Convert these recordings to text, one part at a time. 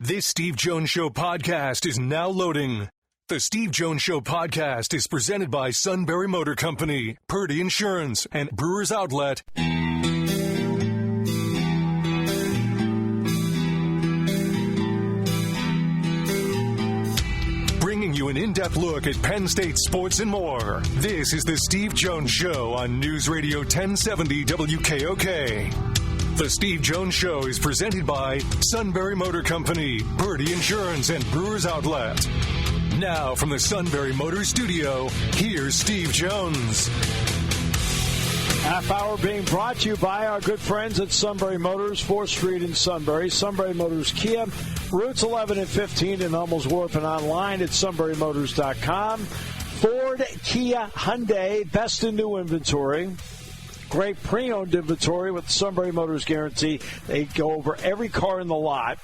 This Steve Jones Show podcast is now loading. The Steve Jones Show podcast is presented by Sunbury Motor Company, Purdy Insurance, and Brewers Outlet. Bringing you an in-depth look at Penn State sports and more. This is the Steve Jones Show on News Radio 1070 WKOK. The Steve Jones Show is presented by Sunbury Motor Company, Purdy Insurance, and Brewers Outlet. Now from the Sunbury Motor Studio, here's Steve Jones. Half hour being brought to you by our good friends at Sunbury Motors, 4th Street in Sunbury. Sunbury Motors Kia, routes 11 and 15 in Hummels Wharf, and online at sunburymotors.com. Ford, Kia, Hyundai, best in new inventory. Great pre-owned inventory with Sunbury Motors Guarantee. They go over every car in the lot.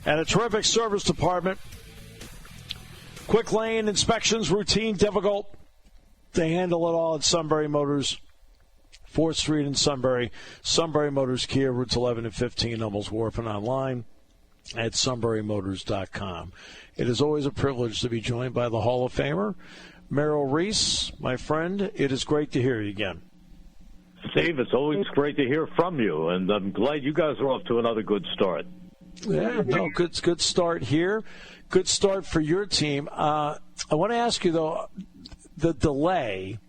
And a terrific service department. Quick lane inspections, routine, difficult. They handle it all at Sunbury Motors, 4th Street in Sunbury. Sunbury Motors Kia, routes 11 and 15, Hummels Wharf, and online at sunburymotors.com. It is always a privilege to be joined by the Hall of Famer, Merrill Reese. My friend, it is great to hear you again. Steve, it's always great to hear from you, and I'm glad you guys are off to another good start. Yeah, no, good start here. Good start for your team. I want to ask you, though, the delay,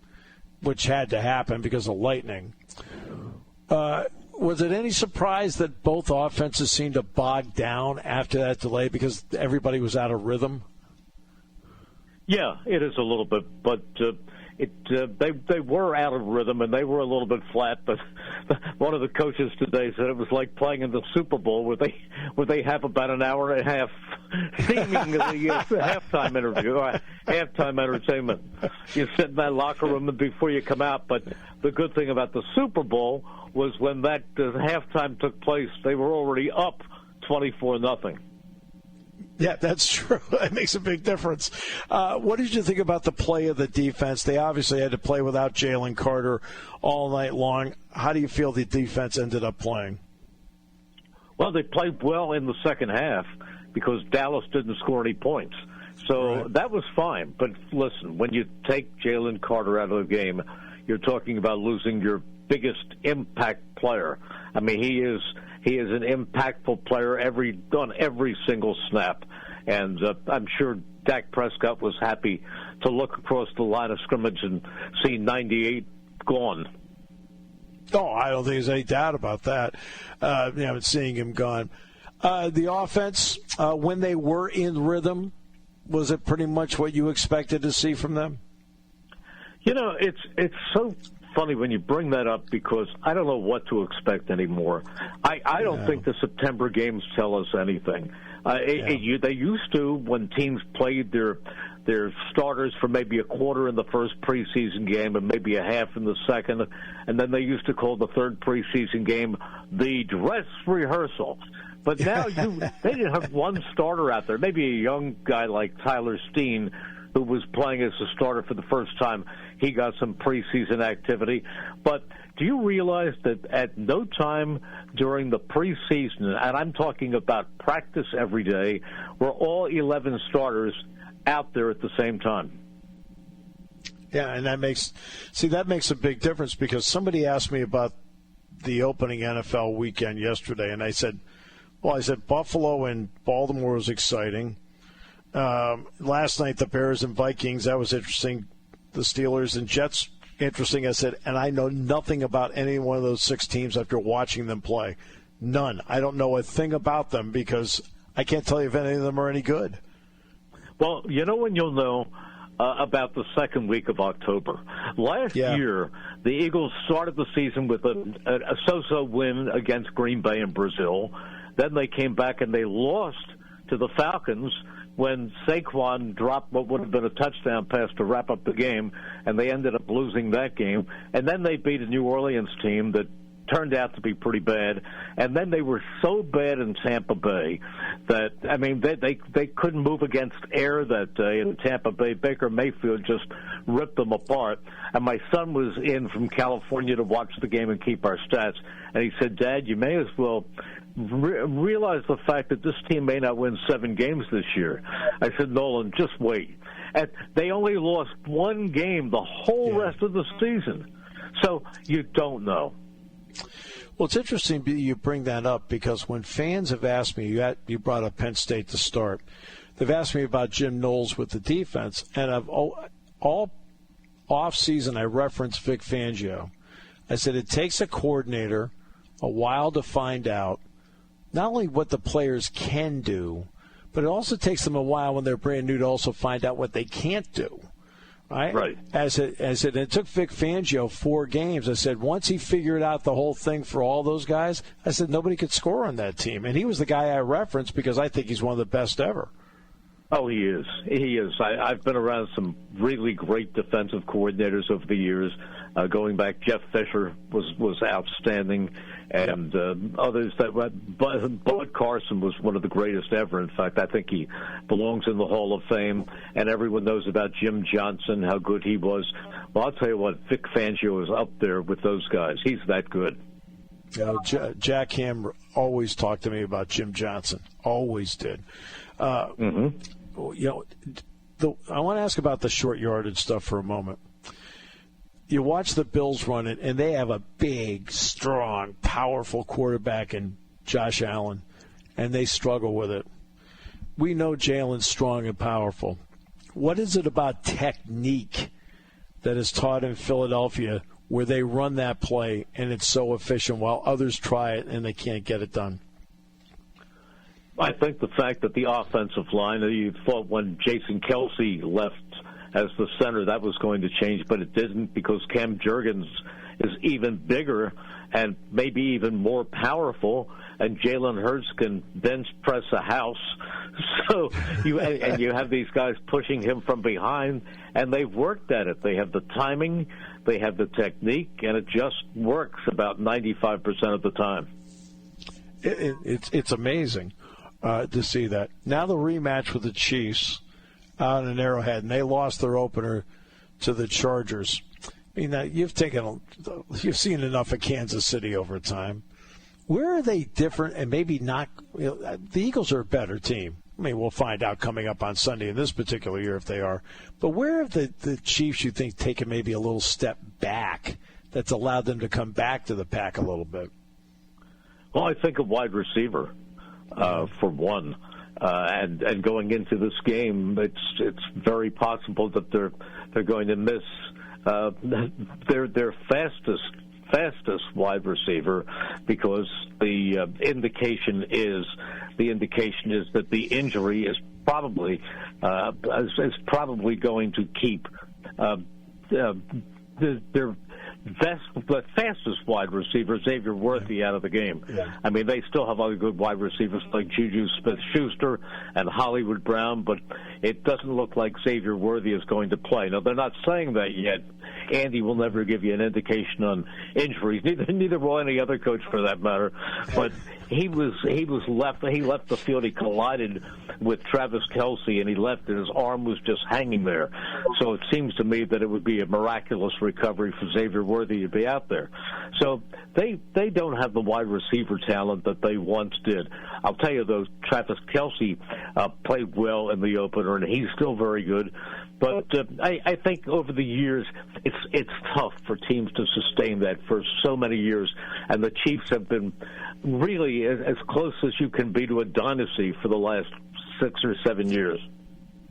which had to happen because of lightning, was it any surprise that both offenses seemed to bog down after that delay because everybody was out of rhythm? Yeah, it is a little bit, but they were out of rhythm and they were a little bit flat. But one of the coaches today said it was like playing in the Super Bowl, where they have about an hour and a half seemingly halftime interview or halftime entertainment. You sit in that locker room before you come out. But the good thing about the Super Bowl was when that halftime took place, they were already up 24-0. Yeah, that's true. That makes a big difference. What did you think about the play of the defense? They obviously had to play without Jalen Carter all night long. How do you feel the defense ended up playing? Well, they played well in the second half because Dallas didn't score any points. So That was fine. But listen, when you take Jalen Carter out of the game, you're talking about losing your biggest impact player. I mean, he is an impactful player on every single snap. And I'm sure Dak Prescott was happy to look across the line of scrimmage and see 98 gone. Oh, I don't think there's any doubt about that. Seeing him gone. The offense, when they were in rhythm, was it pretty much what you expected to see from them? You know, it's so funny when you bring that up because I don't know what to expect anymore. I don't think the September games tell us anything. They used to, when teams played their starters for maybe a quarter in the first preseason game and maybe a half in the second, and then they used to call the third preseason game the dress rehearsal. But now they didn't have one starter out there, maybe a young guy like Tyler Steen, who was playing as a starter for the first time. He got some preseason activity. But do you realize that at no time during the preseason, and I'm talking about practice every day, were all 11 starters out there at the same time? Yeah, and that makes a big difference because somebody asked me about the opening NFL weekend yesterday, and I said Buffalo and Baltimore was exciting. Last night, the Bears and Vikings, that was interesting. The Steelers and Jets, interesting. I said, and I know nothing about any one of those 6 teams after watching them play. None. I don't know a thing about them because I can't tell you if any of them are any good. Well, you know when you'll know about the second week of October. Last year, the Eagles started the season with a so-so win against Green Bay and Brazil. Then they came back and they lost to the Falcons when Saquon dropped what would have been a touchdown pass to wrap up the game, and they ended up losing that game. And then they beat a New Orleans team that turned out to be pretty bad. And then they were so bad in Tampa Bay that, I mean, they couldn't move against air that day in Tampa Bay. Baker Mayfield just ripped them apart. And my son was in from California to watch the game and keep our stats. And he said, Dad, you may as well realize the fact that this team may not win 7 games this year. I said, Nolan, just wait. And they only lost 1 game the whole rest of the season. So you don't know. Well, it's interesting you bring that up because when fans have asked me, you brought up Penn State to start, they've asked me about Jim Knowles with the defense, and I've all off-season I referenced Vic Fangio. I said it takes a coordinator a while to find out not only what the players can do, but it also takes them a while when they're brand new to also find out what they can't do. Right. It took Vic Fangio 4 games. I said once he figured out the whole thing for all those guys, I said nobody could score on that team, and he was the guy I referenced because I think he's one of the best ever. Oh, he is. He is. I've been around some really great defensive coordinators over the years. Going back, Jeff Fisher was outstanding, and others that Bud Carson was one of the greatest ever. In fact, I think he belongs in the Hall of Fame, and everyone knows about Jim Johnson, how good he was. Well, I'll tell you what, Vic Fangio is up there with those guys. He's that good. Jack Ham always talked to me about Jim Johnson. Always did. You know, I want to ask about the short yardage stuff for a moment. You watch the Bills run it, and they have a big, strong, powerful quarterback in Josh Allen, and they struggle with it. We know Jalen's strong and powerful. What is it about technique that is taught in Philadelphia where they run that play and it's so efficient while others try it and they can't get it done? I think the fact that the offensive line, you thought when Jason Kelsey left as the center that was going to change, but it didn't because Cam Jurgens is even bigger and maybe even more powerful, and Jalen Hurts can bench press a house. So you have these guys pushing him from behind, and they've worked at it. They have the timing, they have the technique, and it just works about 95% of the time. It's amazing to see that. Now the rematch with the Chiefs out in Arrowhead, and they lost their opener to the Chargers. I mean, you've seen enough of Kansas City over time. Where are they different and maybe not? The Eagles are a better team. I mean, we'll find out coming up on Sunday in this particular year if they are. But where have the Chiefs, you think, taken maybe a little step back that's allowed them to come back to the pack a little bit? Well, I think a wide receiver, for one. And going into this game, it's very possible that they're going to miss their fastest wide receiver because the indication is that the injury is probably going to keep their the fastest wide receiver, Xavier Worthy, out of the game. Yeah. I mean, they still have other good wide receivers like Juju Smith-Schuster and Hollywood Brown, but it doesn't look like Xavier Worthy is going to play. Now, they're not saying that yet. Andy will never give you an indication on injuries. Neither will any other coach, for that matter. But he left the field. He collided with Travis Kelce, and he left, and his arm was just hanging there. So it seems to me that it would be a miraculous recovery for Xavier Worthy to be out there. So they don't have the wide receiver talent that they once did. I'll tell you, though, Travis Kelce played well in the opener, and he's still very good. But I think over the years, it's tough for teams to sustain that for so many years. And the Chiefs have been really as close as you can be to a dynasty for the last 6 or 7 years.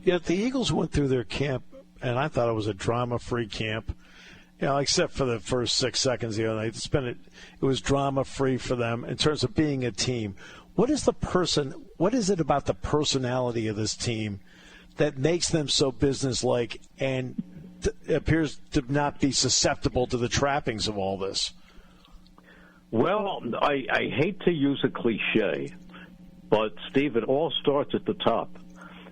Yeah, the Eagles went through their camp, and I thought it was a drama-free camp. You know, except for the first 6 seconds, it was drama-free for them in terms of being a team. What is it about the personality of this team that makes them so businesslike and appears to not be susceptible to the trappings of all this? Well, I hate to use a cliche, but, Steve, it all starts at the top.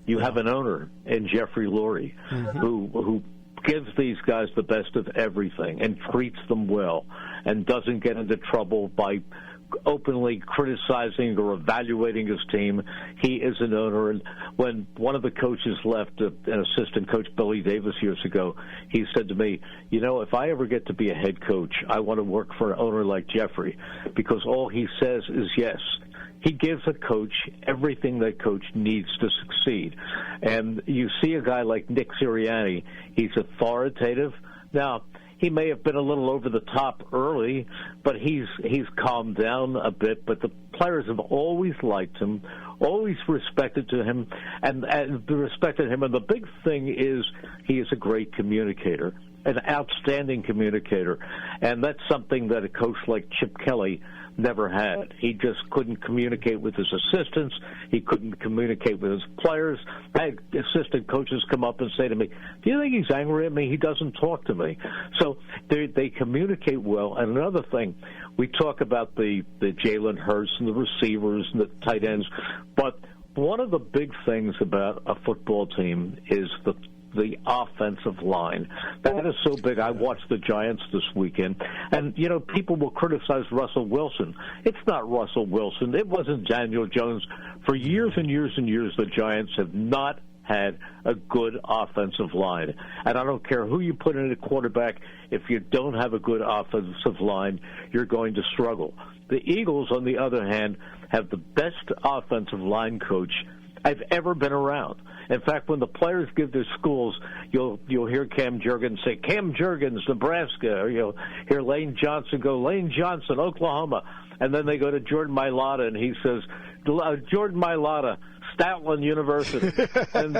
You have an owner in Jeffrey Lurie who gives these guys the best of everything and treats them well and doesn't get into trouble by openly criticizing or evaluating his team. He is an owner. And when one of the coaches left, an assistant coach, Billy Davis, years ago, he said to me, if I ever get to be a head coach, I want to work for an owner like Jeffrey, because all he says is yes. He gives a coach everything that coach needs to succeed. And you see a guy like Nick Sirianni, he's authoritative. Now, he may have been a little over the top early, but he's calmed down a bit. But the players have always liked him, always respected him, and respected him. And the big thing is he is a great communicator, an outstanding communicator. And that's something that a coach like Chip Kelly never had. He just couldn't communicate with his assistants. He couldn't communicate with his players. I had assistant coaches come up and say to me, do you think he's angry at me? He doesn't talk to me. So they communicate well. And another thing, we talk about the Jalen Hurts and the receivers and the tight ends, but one of the big things about a football team is the offensive line. That is so big. I watched the Giants this weekend, and, people will criticize Russell Wilson. It's not Russell Wilson. It wasn't Daniel Jones. For years and years and years, the Giants have not had a good offensive line. And I don't care who you put in at quarterback, if you don't have a good offensive line, you're going to struggle. The Eagles, on the other hand, have the best offensive line coach I've ever been around. In fact, when the players give their schools, you'll hear Cam Jurgens say, Cam Jurgens, Nebraska, or you'll hear Lane Johnson go, Lane Johnson, Oklahoma. And then they go to Jordan Mailata, and he says, Jordan Mailata, Stoutland University. And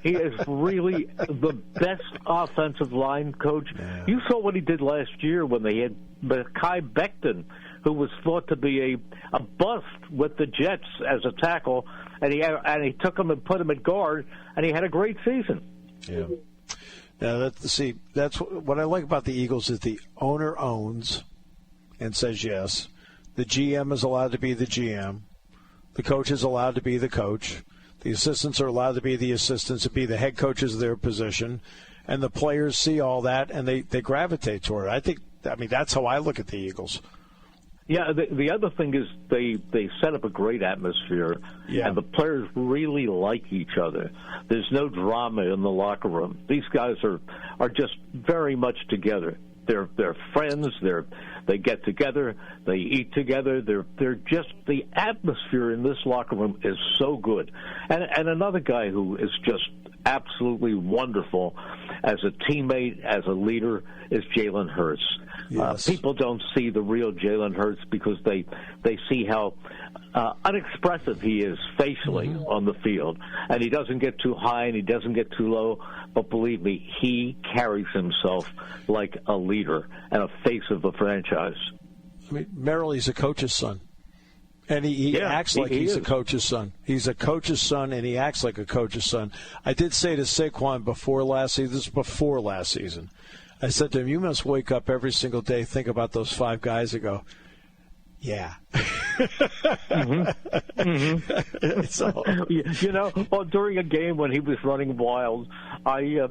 he is really the best offensive line coach. Yeah. You saw what he did last year when they had Mekhi Becton, who was thought to be a bust with the Jets as a tackle, and he took him and put him at guard, and he had a great season. Yeah. Now, that's what I like about the Eagles is the owner owns and says yes. The GM is allowed to be the GM. The coach is allowed to be the coach. The assistants are allowed to be the assistants and be the head coaches of their position. And the players see all that, and they gravitate toward it. That's how I look at the Eagles. Yeah, the other thing is they set up a great atmosphere, and the players really like each other. There's no drama in the locker room. These guys are just very much together. They're friends. They get together. They eat together. They're just, the atmosphere in this locker room is so good. And another guy who is just absolutely wonderful as a teammate, as a leader, is Jalen Hurts. Yes. People don't see the real Jalen Hurts because they see how unexpressive he is facially on the field. And he doesn't get too high and he doesn't get too low. But believe me, he carries himself like a leader and a face of the franchise. Merrill, he's a coach's son. And he acts like he's a coach's son. He's a coach's son, and he acts like a coach's son. I did say to Saquon before last season, I said to him, you must wake up every single day, think about those five guys, and go, yeah. So, during a game when he was running wild, I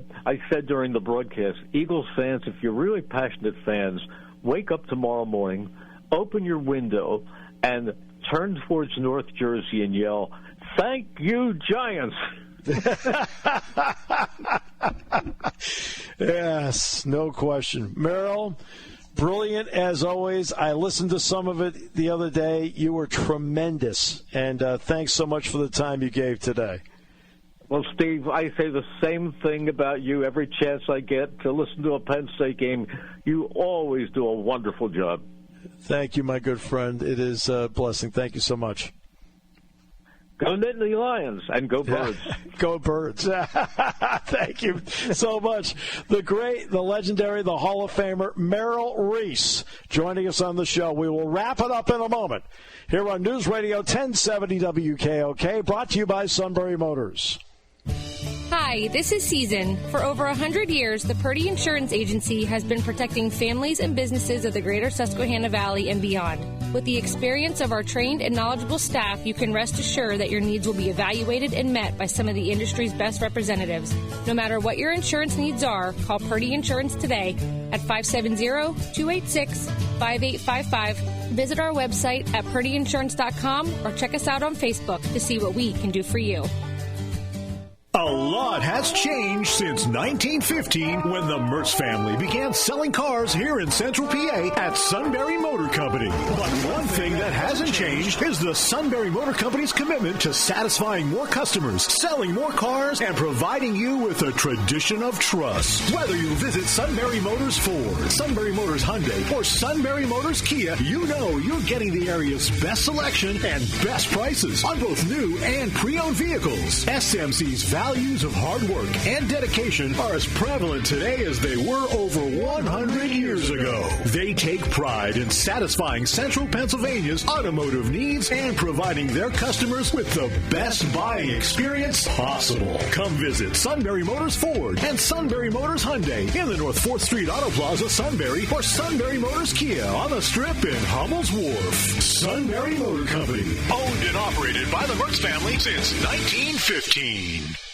said during the broadcast, Eagles fans, if you're really passionate fans, wake up tomorrow morning, open your window, and turn towards North Jersey and yell, "Thank you, Giants." Yes, no question. Merrill, brilliant as always. I listened to some of it the other day. You were tremendous, and thanks so much for the time you gave today. Well, Steve, I say the same thing about you every chance I get to listen to a Penn State game. You always do a wonderful job. Thank you, my good friend. It is a blessing. Thank you so much. Go Nittany Lions and go Birds. Go Birds. Thank you so much. The great, the legendary, the Hall of Famer, Merrill Reese, joining us on the show. We will wrap it up in a moment here on News Radio 1070 WKOK, brought to you by Sunbury Motors. Hi, this is Season. For over 100 years, the Purdy Insurance Agency has been protecting families and businesses of the greater Susquehanna Valley and beyond. With the experience of our trained and knowledgeable staff, you can rest assured that your needs will be evaluated and met by some of the industry's best representatives. No matter what your insurance needs are, call Purdy Insurance today at 570-286-5855. Visit our website at purdyinsurance.com or check us out on Facebook to see what we can do for you. A lot has changed since 1915 when the Mertz family began selling cars here in Central PA at Sunbury Motor Company. But one thing that hasn't changed is the Sunbury Motor Company's commitment to satisfying more customers, selling more cars, and providing you with a tradition of trust. Whether you visit Sunbury Motors Ford, Sunbury Motors Hyundai, or Sunbury Motors Kia, you know you're getting the area's best selection and best prices on both new and pre-owned vehicles. SMC's values of hard work and dedication are as prevalent today as they were over 100 years ago. They take pride in satisfying Central Pennsylvania's automotive needs and providing their customers with the best buying experience possible. Come visit Sunbury Motors Ford and Sunbury Motors Hyundai in the North 4th Street Auto Plaza, Sunbury, or Sunbury Motors Kia on the Strip in Hummel's Wharf. Sunbury Motor Company, owned and operated by the Mertz family since 1915.